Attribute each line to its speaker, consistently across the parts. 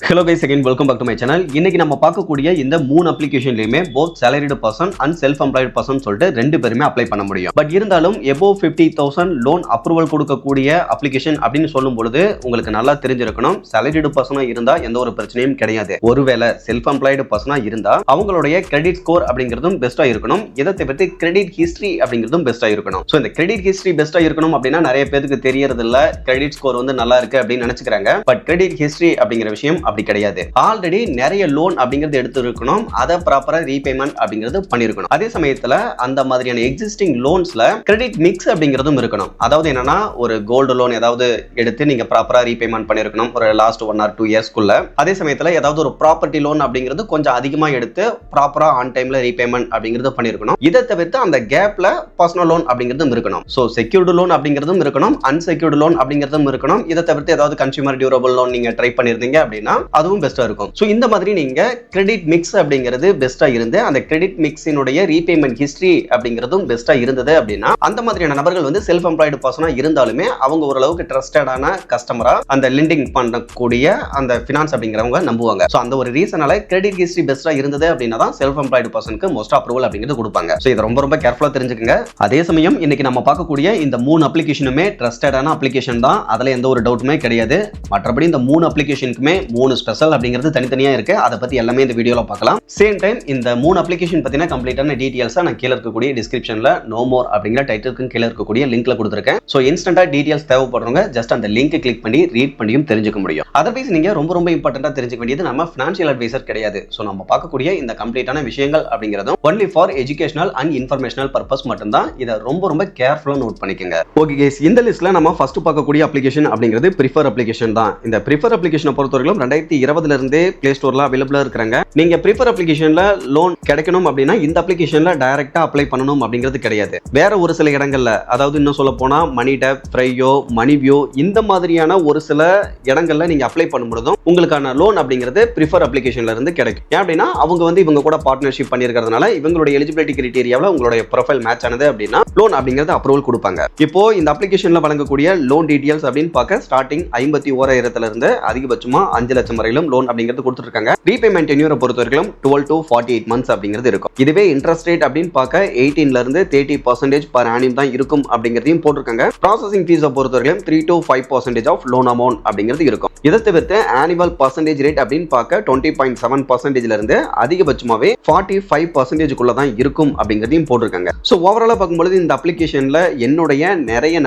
Speaker 1: Hello guys, again welcome back to my channel. இன்னைக்கு நம்ம பார்க்கக்கூடிய இந்த மூணு அப்ளிகேஷன்லயுமே both salaried person and self-employed person சொல்லிட்டு ரெண்டு பேருமே அப்ளை பண்ண முடியும். பட் இருந்தாலும் above 50,000 லோன் அப்ரூவல் கொடுக்கக்கூடிய அப்ளிகேஷன் அப்படின்னு சொல்லும் பொழுது உங்களுக்கு நல்லா தெரிஞ்சிருக்கணும். salaried person இருந்தா எந்த ஒரு பிரச்சனையும் கிடையாது. ஒருவேளை self-employed person இருந்தா அவங்களுடைய கிரெடிட் ஸ்கோர் அப்படிங்கிறதும் பெஸ்டா இருக்கணும். இதை தவிர்த்து கிரெடிட் ஹிஸ்டரி அப்படிங்கிறதும் பெஸ்டா இருக்கணும். ஸோ இந்த கிரெடிட் ஹிஸ்டரி பெஸ்டா இருக்கணும் அப்படின்னா நிறைய பேருக்கு தெரியறது இல்ல. கிரெடிட் ஸ்கோர் வந்து நல்லா இருக்கு அப்படின்னு நினைச்சுக்கிறாங்க. பட் கிரெடிட் ஹிஸ்டரி அப்படிங்கிற விஷயம் அப்படி கிடையாது. ஆல்ரெடி நிறைய லோன் அப்படிங்கிறது எடுத்து இருக்கணும், அதை ப்ராப்பரா ரீபேமெண்ட் அப்படிங்கிறது பண்ணிருக்கணும். அதே சமயத்துல அந்த மாதிரியான எக்ஸிஸ்டிங் லோன்ஸ்ல கிரெடிட் மிக்ஸ் அப்படிங்கிறதும் இருக்கணும். அதாவது என்னன்னா ஒரு கோல்டு லோன் ஏதாவது எடுத்து நீங்க ப்ராப்பரா ரீபேமெண்ட் பண்ணிருக்கணும் ஒரு லாஸ்ட் 1 or 2 இயர்ஸ்க்குள்ள. அதே சமயத்துல ஏதாவது ஒரு ப்ராப்பர்ட்டி லோன் அப்படிங்கிறது கொஞ்சம் அதிகமா எடுத்து ப்ராப்பரா ஆன் டைம்ல ரீபேமெண்ட் அப்படிங்கிறது பண்ணிருக்கணும். இதை தவிர்த்து அந்த கேப்ல பர்சனல் லோன் அப்படிங்கிறதும் இருக்கணும். ஸோ செக்யூர்டு லோன் அப்படிங்கிறதும் இருக்கணும், அன்செக்யூர்டு லோன் அப்படிங்கிறதும் இருக்கணும். இதை தவிர்த்து ஏதாவது கன்சியூமர் டியூரபிள் லோன் நீங்க ட்ரை பண்ணிருந்தீங்க அப்படின்னா அதுவும் பெஸ்டா இருக்கும். சோ இந்த மாதிரி நீங்க கிரெடிட் மிக்ஸ் அப்படிங்கிறது பெஸ்டா இருந்து அந்த கிரெடிட் மிக்ஸினுடைய ரீபேமெண்ட் ஹிஸ்டரி அப்படிங்கிறதும் பெஸ்டா இருந்தது அப்படின்னா அந்த மாதிரியான நபர்கள் வந்து செல்ஃப் எம்ப்ளாய்டு பர்சனா இருந்தாலுமே அவங்க ஓரளவுக்கு ட்ரஸ்டடான கஸ்டமரா அந்த லெண்டிங் பண்ணக்கூடிய அந்த ஃபினான்ஸ் அப்படிங்கிறவங்க நம்புவாங்க. சோ அந்த ஒரு ரீசனால கிரெடிட் ஹிஸ்டரி பெஸ்டா இருந்தது அப்படின்னா தான் செல்ஃப் எம்ப்ளாய்டு பர்சனுக்கு மோஸ்ட் அப்ரூவல் அப்படிங்கிறது கொடுப்பாங்க. சோ இது ரொம்ப கேர்ஃபுல்லா தெரிஞ்சுக்கங்க. அதே சமயம் இன்னைக்கு நம்ம பார்க்கக்கூடிய இந்த 3 அப்ளிகேஷனுமே ட்ரஸ்டடான அப்ளிகேஷன் தான், அதுல எந்த ஒரு டவுட்டுமே கிடையாது. மற்றபடி இந்த 3 அப்ளிகேஷனுக்குமே 3 ஸ்பெஷல் அப்படிங்கிறது தனித்தனியா இருக்கு. அதை பத்தி எல்லாமே இந்த வீடியோல பார்க்கலாம். சேம் டைம் இந்த 3 அப்ளிகேஷன் பத்தின கம்ப்ளீட்டான டீடைல்ஸா நான் கீழ இருக்கக்கூடிய டிஸ்கிரிப்ஷன்ல நோ மோர் அப்படிங்கிற டைட்டிலுக்கு கீழ இருக்கக்கூடிய லிங்க்ல கொடுத்திருக்கேன். சோ இன்ஸ்டன்டா டீடைல்ஸ் தேவைப்படுறவங்க ஜஸ்ட் அந்த லிங்க் கிளிக் பண்ணி ரீட் பண்ணியும் தெரிஞ்சுக்க முடியும். அதர்வைஸ் நீங்க ரொம்ப இம்பார்ட்டன்ட்டா தெரிஞ்சுக்க வேண்டியது நம்ம ஃபினான்ஷியல் அட்வைசர் கிடையாது. சோ நம்ம பார்க்கக்கூடிய இந்த கம்ப்ளீட்டான விஷயங்கள் அப்படிங்கிறதும் only for educational and informational purpose மட்டும் தான். இதை ரொம்ப கேர்ஃபுல்லா நோட் பண்ணிக்கங்க. ஓகே கைஸ், இந்த லிஸ்ட்ல நம்ம ஃபர்ஸ்ட் பார்க்கக்கூடிய அப்ளிகேஷன் அப்படிங்கிறது ப்ரிஃபர் அப்ளிகேஷன் தான். இந்த ப்ரிஃபர் அப்ளிகேஷனை பொறுத்தவரைக்கும் 2020 இருந்தே பிளே ஸ்டோர்ல அவைலபிளா இருக்காங்க. நீங்க ப்ரிஃபர் அப்ளிகேஷன்ல லோன் கிடைக்கணும் அப்படின்னா இந்த அப்ளிகேஷன்ல டைரக்டா அப்ளை பண்ணணும் அப்படிங்கிறது கிடையாது. வேற ஒரு சில இடங்கள்ல, அதாவது இன்னும் சொல்ல போனா மணி டேப், ஃப்ரையோ, மணிவியோ இந்த மாதிரியான ஒரு சில இடங்கள்ல நீங்க அப்ளை பண்ணும்போதும் உங்களுக்கான லோன் அப்படிங்கிறது ப்ரிஃபர் அப்ளிகேஷன்ல இருந்து கிடைக்கும். ஏன் அப்படின்னா அவங்க வந்து இவங்க கூட பார்ட்னர்ஷிப் பண்ணியிருக்கிறதுனால இவங்களுடைய எலிஜிபிலிட்டி கிரைட்டீரியாவில் உங்களுடைய ப்ரொஃபைல் மேட்ச் ஆனது அப்படின்னா லோன் அப்படிங்கிறது அப்ரூவல் கொடுப்பாங்க. இப்போ இந்த அப்ளிகேஷன்ல வழங்கக்கூடிய லோன் டீடைல்ஸ் அப்படின்னு பார்க்க ஸ்டார்டிங் 51,000 இருந்து அதிகபட்சமா 5 லட்சம் வரையிலும் லோன் அப்படிங்கிறது கொடுத்துருக்காங்க. ரீபேமெண்ட் டென்யூரை பொறுத்தவரைக்கும் 12 to 48 months அப்படிங்கிறது இருக்கும். இதுவே இன்ட்ரெஸ்ட் ரேட் அப்படின்னு பார்க்க 18 இருந்து 30% per annum தான் இருக்கும் அப்படிங்கிறதையும் போட்டிருக்காங்க. ப்ராசஸிங் ஃபீஸை பொறுத்தவரைக்கும் 3 to 5% ஆஃப் லோன் அமௌண்ட் அப்படிங்கிறது இருக்கும். இதை தவிர்த்து ஆனுவல் பர்சன்டேஜ் ரேட் அப்படின்னு பார்க்க 20.7% இருந்து அதிகபட்சமாவே 45% தான் இருக்கும் அப்படிங்கிறதையும் போட்டிருக்காங்க. ஸோ ஓவராலா பார்க்கும்போது இந்த அப்ளிகேஷன்ல என்னுடைய நிறைய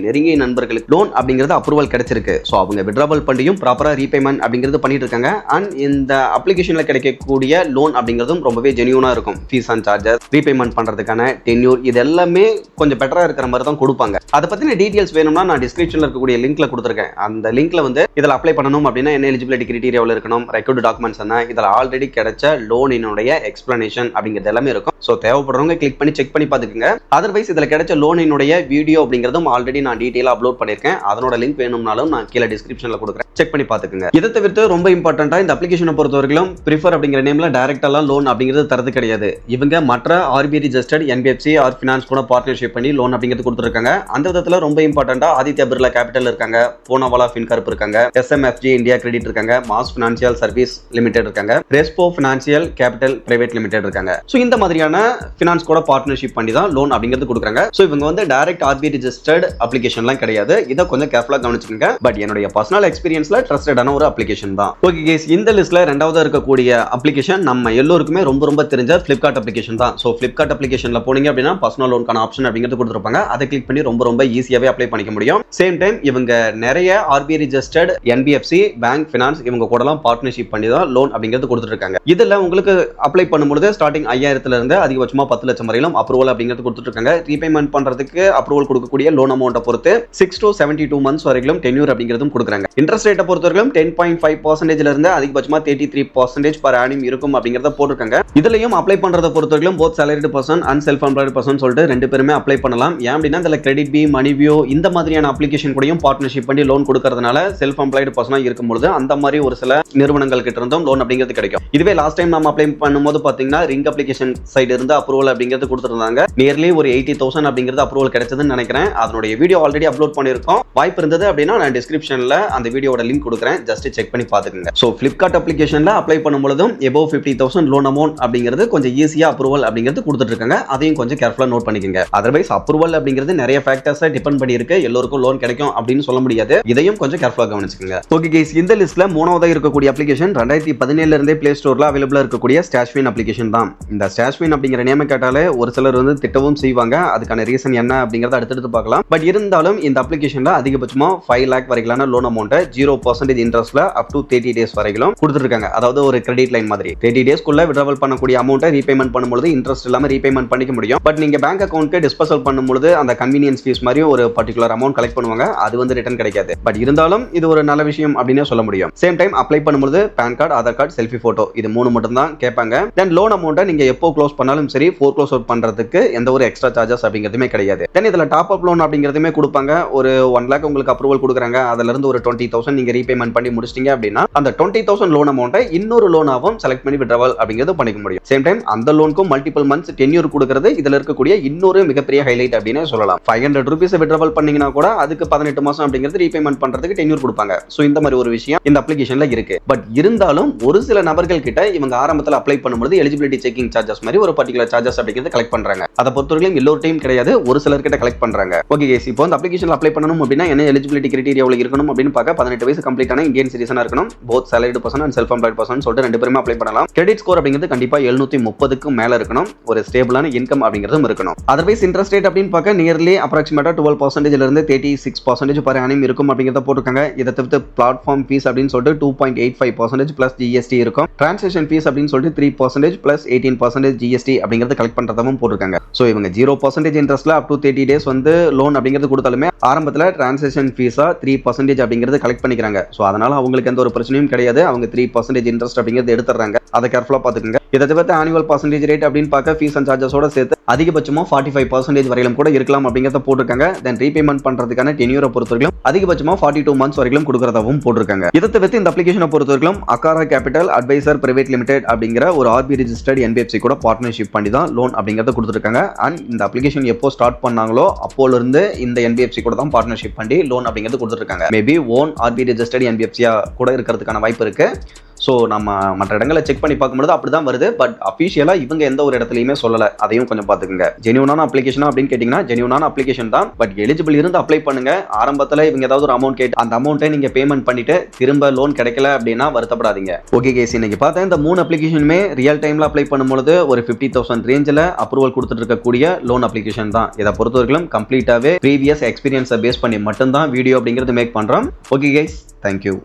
Speaker 1: நெருங்கிய நண்பர்களுக்கு லோன் அப்படிங்கிறது அப்ரூவல் கிடைச்சிருக்கு. ஸோ அவங்க விட்ராவல் பண்ணியும் ப்ராப்பரா ரீபேமெண்ட் அப்படிங்கிறது பண்ணிட்டு இருக்காங்க. அண்ட் இந்த அப்ளிகேஷன்ல கிடைக்கக்கூடிய லோன் அப்படிங்கிறதும் ரொம்பவே ஜெனியூனா இருக்கும். ஃபீஸ் அண்ட் சார்ஜஸ், ரீபேமெண்ட் பண்றதுக்கான டென்யூர், இது எல்லாமே கொஞ்சம் பெட்டரா இருக்கிற மாதிரி தான் கொடுப்பாங்க. அதை பத்தின டீடைல்ஸ் வேணும்னா நான் டிஸ்கிரிப்ஷன்ல இருக்கக்கூடிய லிங்க்ல கொடுத்துருக்கேன். அந்த லிங்க்ல வந்து இதில் அப்ளை பண்ணணும் அப்படின்னா என்ன எலிஜிபிலிட்டி கிரைட்டீரியாவில் இருக்கணும், ரெக்கார்டு டாக்குமெண்ட்ஸ் என்ன, இதில் ஆல்ரெடி கிடைச்ச லோனினுடைய எக்ஸ்பிளனேஷன் அப்படிங்கிறது எல்லாமே இருக்கும். ஸோ தேவைப்படுறவங்க கிளிக் பண்ணி செக் பண்ணி பார்த்துக்குங்க. அதர்வைஸ் இதில் கிடைச்ச லோனினுடைய வீடியோ அப்படிங்கிறதும் ஆல்ரெடி நான் டீட்டெயிலாக அப்லோட் பண்ணியிருக்கேன். அதனோட லிங்க் வேணும்னாலும் நான் கீழே டிஸ்கிரிப்ஷன்ல கொடுக்குறேன், செக் பண்ணி பார்த்துக்குங்க. இதை தவிர்த்து ரொம்ப இம்பார்ட்டன்டா இந்த அப்ளிகேஷனை பொறுத்தவரைக்கும் ப்ரிஃபர் அப்படிங்கிற நேம்ல டைரக்டா லோன் அப்படிங்கிறது தரது கிடையாது. இவங்க மற்ற RBI registered NBFC or finance கூட பார்ட்னர்ஷிப் பண்ணி லோன் அப்படிங்கிறது கொடுத்துருக்காங்க. அந்த விதத்தில் ரொம்ப இம்பார்ட்டன்டா ஆதித்யா பிர்லா கேபிட்டல் இருக்காங்க, பூனாவாலா ஃபின்கார்ப் இருக்காங்க, SMFG இந்தியா கிரெடிட் இருக்காங்க, மாஸ் ஃபினான்சியல் சர்வீஸ் லிமிடெட் இருக்காங்க, ரெஸ்போ ஃபினான்சியல் கேபிட்டல் பிரைவேட் லிமிடெட் இருக்காங்க. ஸோ இந்த மாதிரியான ஃபினான்ஸ் கூட பார்ட்னர்ஷிப் பண்ணி தான் லோன் அப்படிங்கிறது கொடுக்குறாங்க. ஸோ இவங்க வந்து டைரக்ட் RBI ரெஜிஸ்டர்ட் அப்ளிகேஷன்லாம் கிடையாது. இதை கொஞ்சம் கேர்ஃபுல்லா கவனிச்சுக்கோங்க. பட் என்னுடைய பர்சனல் எக்ஸ்பீரியன்ஸ்ல ட்ரஸ்டடான ஒரு அப்ளிகேஷன் தான். ஓகே கைஸ், இந்த லிஸ்ட்ல ரெண்டாவது இருக்கக்கூடிய அப்ளிகேஷன் நம்ம எல்லோருக்குமே ரொம்ப தெரிஞ்ச Flipkart அப்ளிகேஷன் தான். ஸோ Flipkart அப்ளிகேஷன்ல போனீங்க அப்படின்னா பர்சனல் லோனுக்கான ஆப்ஷன் அப்படிங்கிறது கொடுத்துருப்பாங்க. அதை கிளிக் பண்ணி ரொம்ப ஈஸியாவே அப்ளை பண்ணிக்க முடியும். சேம் டைம் இவங்க நிறைய RBI registered NBFC bank finance இவங்க கூடலாம் பார்ட்னர்ஷிப் பண்ணி தான் லோன் அப்படிங்கிறது கொடுத்துருக்காங்க. இதுல உங்களுக்கு அப்ளை பண்ணும்போது ஸ்டார்டிங் 5,000 இருந்து அதிகபட்சமா 10 லட்சம் வரையிலும் அப்ரூவல் அப்படிங்கிறது கொடுத்துருக்காங்க. ரீபேமெண்ட் பண்றதுக்கு அப்ரூவல் கொடுக்கக்கூடிய லோன் அமௌண்ட்டை பொறுத்து 6 to 72 months வரைக்கும் டென்யூர் அப்படிங்கிறதும் கொடுக்குறாங்க. இன்ட்ரெஸ்ட் ரேட்டை பொறுத்தவரைக்கும் 10.5% இருந்து அதிகபட்சமா 33% per annum இருக்கும் அப்படிங்கறத போட்டிருக்காங்க. இதுலயும் அப்ளை பண்றதை பொறுத்தவரைக்கும் both salaried person and self employed person சொல்லிட்டு ரெண்டு பேருமே அப்ளை பண்ணலாம். ஏன் அப்படின்னா இதுல கிரெடிட் பி, மணிவியோ இந்த மாதிரியான அப்ளிகேஷன் கூடயும் பார்ட்னர்ஷிப் பண்ணி லோன் கொடுக்கறதுனால செல்ஃப் எம்ப்ளாய்டு பர்சனா இருக்கும்போது அந்த மாதிரி ஒரு சில நிறுவனங்கள் கிட்ட இருந்தும் லோன் அப்படிங்கிறது கிடைக்கும். இதுவே லாஸ்ட் டைம் நம்ம அப்ளை பண்ணும்போது பாத்தீங்கன்னா ரிங் அப்ளிகேஷன் சைடு இருந்து அப்ரூவல் அப்படிங்கிறது கொடுத்துருந்தாங்க. நியர்லி ஒரு 80,000 அப்படிங்கிறது அப்ரூவல் கிடைச்சதுன்னு நினைக்கிறேன். அதனுடைய வீடியோ ஆல்ரெடி அப்லோட் பண்ணிருக்கோம். வாய்ப்பு இருந்தது அப்படின்னா நான் டிஸ்கிரிப்ஷன்ல அந்த வீடியோட லிங்க் கொடுக்குறேன், ஜஸ்ட் செக் செக் பண்ணி பாத்துக்கங்க. சோ Flipkart அப்ளிகேஷன்ல அப்ளை பண்ணும்போதும் above 50,000 லோன் அமௌண்ட் அப்படிங்கிறது கொஞ்சம் ஈஸியா அப்ரூவல் அப்படிங்கிறது கொடுத்துட்டு இருக்காங்க. அதையும் கொஞ்சம் கேர்ஃபுல்லா நோட் பண்ணிக்கங்க. அதர்வைஸ் அப்ரூவல் அப்படிங்கிறது நிறைய ஃபேக்டர்ஸ் டிபெண்ட் பண்ணி இருக்கு. எல்லோருக்கும் லோன் கிடைக்கும் அப்படின்னு சொல்ல முடியாது. இதையும் கொஞ்சம் கேர்ஃபுல்லா கவனிச்சுக்கங்க. ஓகே கைஸ், இந்த லிஸ்ட்ல மூணாவதா இருக்கக்கூடிய அப்ளிகேஷன் 2017 இருந்தே பிளே ஸ்டோர்ல அவைலபிளா இருக்கக்கூடிய ஸ்டாஷ்வின் அப்ளிகேஷன் தான். இந்த ஸ்டாஷ்வின் அப்படிங்கிற நேம் கேட்டாலே ஒரு சிலர் வந்து திட்டவும் செய்வாங்க. அதுக்கான ரீசன் என்ன அப்படிங்கறத அடுத்தடுத்து பார்க்கலாம். பட் இருந்தாலும் இந்த அப்ளிகேஷன்ல அதிகபட்சமா 5 lakh வரையிலான லோன் அமௌண்ட் 0% இன்ட்ரெஸ்ட்ல அப் டு 30 days வரைக்கும் கொடுத்துருக்காங்க. அதாவது ஒரு கிரெடிட் லைன் மாதிரி 30 daysக்குள்ள வித்ட்ராவல் பண்ணக்கூடிய அமௌண்ட்டை ரீபேமெண்ட் பண்ணும்போது இன்ட்ரெஸ்ட் இல்லாம ரீபேமெண்ட் பண்ணிக்க முடியும். பட் நீங்க பேங்க் அக்கௌண்ட்க்கு டிஸ்போசல் பண்ணும்போது அந்த கன்வீனியன்ஸ் ஃபீஸ் மாதிரி ஒரு பர்டிகுலர் அமௌண்ட் கலெக்ட் பண்ணுவாங்க. அது வந்து ரிட்டர்ன் கிடைக்காது. பட் இருந்தாலும் இது ஒரு நல்ல விஷயம் அப்படின்னு சொல்ல முடியும். சேம் டைம் அப்ளை பண்ணும்போது PAN card, Aadhaar card, selfie photo இது 3 மட்டும் தான் கேட்பாங்க. தென் லோன் அமௌண்ட்டை நீங்க எப்போ க்ளோஸ் பண்ணாலும் சரி ஃபோர்க்ளோஸ் அவுட் பண்றதுக்கு எந்த ஒரு எக்ஸ்ட்ரா சார்ஜஸ் அப்படிங்கிறதுமே கிடையாது. தென் இதுல டாப் அப் லோன் அப்படிங்கிறதுமே கொடுப்பாங்க. ஒரு 1 lakh உங்களுக்கு அப்ரூவல் கொடுக்குறாங்க. அதுல இருந்து ஒரு 20,000 நீங்க ரீபேமெண்ட் பண்ணி முடிச்சிட்டீங்க அப்படின்னா அந்த 20,000 லோன் அமௌண்ட்டை இன்னொரு லோனாவும் செலக்ட் பண்ணி வித்ட்ராவல் அப்படிங்கிறது பண்ணிக்க முடியும். சேம் டைம் அந்த லோனுக்கும் மல்டிபிள் மந்த்ஸ் டென்யூர் கொடுக்கிறது இதுல இருக்கக்கூடிய இன்னொரு மிகப்பெரிய ஹைலைட் அப்படின்னு சொல்லலாம். 500 rupees வித்ட்ராவல் பண்ணீங்கன்னா கூட அதுக்கு 18 மாசம் அப்படிங்கிறது ரீபேமெண்ட் பண்றதுக்கு டென்யூர் கொடுப்பாங்க. சோ இந்த மாதிரி ஒரு விஷயம் இந்த அப்ளிகேஷன்ல இருக்கு. பட் இருந்தாலும் ஒரு சில நபர்கள் கிட்ட இவங்க ஆரம்பத்தில் அப்ளை பண்ணும்போது எலிஜிபிலிட்டி செக்கிங் சார்ஜஸ் மாதிரி ஒரு பர்டிகுலர் சார்ஜஸ் அப்படிங்கிறது கலெக்ட் பண்றாங்க. அதை பொறுத்தவரைக்கும் எல்லோருடையும் கிடையாது, ஒரு சிலர் கிட்ட கலெக்ட் பண்றாங்க. ஓகே கேஸ், இப்போ இந்த அப்ளிகேஷன் அப்ளை பண்ணணும் அப்படின்னா என்ன எலிஜிபிலிட்டி கிரைட்டீரியா இருக்கணும் அப்படின்னு பார்க்க 18 வயசு கம்ப்ளீட்டான இந்தியன் சிட்டிசனா இருக்கணும். Both salaried person and self employed person சொல்லிட்டு ரெண்டு பேருமே அப்ளை பண்ணலாம். கிரெடிட் ஸ்கோர் அப்படிங்கிறது கண்டிப்பா 730க்கு மேல இருக்கணும். ஒரு ஸ்டேபிளான இன்கம் அப்படிங்கிறதும் இருக்கணும். அதர்வைஸ் இன்ட்ரெஸ்ட் ரேட் அப்படின்னு பார்க்க நியர்லி அப்ராக்சிமேட்டா 12% இருந்து 36% per annum இருக்கும் அப்படிங்கிறத போட்டுருக்காங்க. இதை தவிர்த்து பிளாட்ஃபார்ம் ஃபீஸ் அப்படின்னு சொல்லிட்டு 2.85% பிளஸ் GST இருக்கும். டிரான்சாக்ஷன் ஃபீஸ் அப்படின்னு சொல்லிட்டு 3% பிளஸ் 18% GST அப்படிங்கிறது கலெக்ட் பண்றதும் போட்டுருக்காங்க. சோ இவங்க 0% இன்ட்ரெஸ்ட்ல அப் டு 30 days வந்து லோன் அப்படிங்கிறது கொடுத்தாலுமே ஆரம்பத்துல டிரான்சாக்ஷன் ஃபீஸா 3% அப்படிங்கிறது கலெக்ட் பண்ணிக்கிறாங்க. சோ அதனால அவங்களுக்கு எந்த ஒரு பிரச்சனையும் கிடையாது. அவங்க 3% இன்ட்ரெஸ்ட் அப்படிங்கிறது எடுத்துறாங்க. அதை கேர்ஃபுல்லா பாத்துக்கோங்க. இதை தவிர்த்து ஆனுவல் பர்சன்டேஜ் ரேட் அப்படின்னு பார்க்க ஃபீஸ் அண்ட் சார்ஜஸோட சேர்த்து அதிகபட்சமா 45% வரையிலும் கூட இருக்கலாம் அப்படிங்கிறத போட்டிருக்காங்க. தென் ரீபேமெண்ட் பண்றதுக்கான டென்யூரை பொறுத்தவரைக்கும் அதிகபட்சமா 42 months வரைக்கும் கொடுக்கறதாவும் போட்டிருக்காங்க. இதை தவிர்த்து இந்த அப்ளிகேஷனை பொறுத்தவரைக்கும் Akara Capital Advisor Private Limited அப்படிங்கிற ஒரு RBI ரெஜிஸ்டர்ட் NBFC கூட பார்ட்னர்ஷிப் பண்ணி தான் லோன் அப்படிங்கறத கொடுத்துருக்காங்க. அண்ட் இந்த அப்ளிகேஷன் எப்போ ஸ்டார்ட் பண்ணாங்களோ அப்போல இருந்து இந்த NBFC கூட தான் பார்ட்னர்ஷிப் பண்ணி லோன் அப்படிங்கிறது கொடுத்துருக்காங்க. Maybe own RBI registered NBFC கூட இருக்கிறதுக்கான வாய்ப்பு இருக்கு. ஸோ நம்ம மற்ற இடங்களை செக் பண்ணி பார்க்கும்போது அப்படிதான் வருது. பட் அஃபிஷியலா இவங்க எந்த ஒரு இடத்துலையுமே சொல்லலை. அதையும் கொஞ்சம் பார்த்துக்குங்க. ஜெனியூனான அப்ளிகேஷனா அப்படின்னு கேட்டிங்கன்னா ஜெனியூனான அப்ளிகேஷன் தான். பட் எலிஜிபிள் இருந்து அப்ளை பண்ணுங்க. ஆரம்பத்தில் இவங்க ஏதாவது ஒரு அமௌண்ட் கேட்டு அந்த அமௌண்ட்டை நீங்க பேமெண்ட் பண்ணிட்டு திரும்ப லோன் கிடைக்கல அப்படின்னா வருத்தப்படாதீங்க. ஓகே கேஸ், இன்னைக்கு பார்த்தா இந்த 3 அப்ளிகேஷனுமே ரியல் டைம்ல அப்ளை பண்ணும்போது ஒரு 50,000 ரேஞ்சில் அப்ரூவல் கொடுத்துட்டு இருக்கக்கூடிய லோன் அப்ளிகேஷன் தான். இதை பொறுத்தவரைக்கும் கம்ப்ளீட்டாவே ப்ரீவியஸ் எக்ஸ்பீரியன்ஸை பேஸ் பண்ணி மட்டும்தான் வீடியோ அப்படிங்கிறது மேக் பண்றோம். Okay guys, thank you.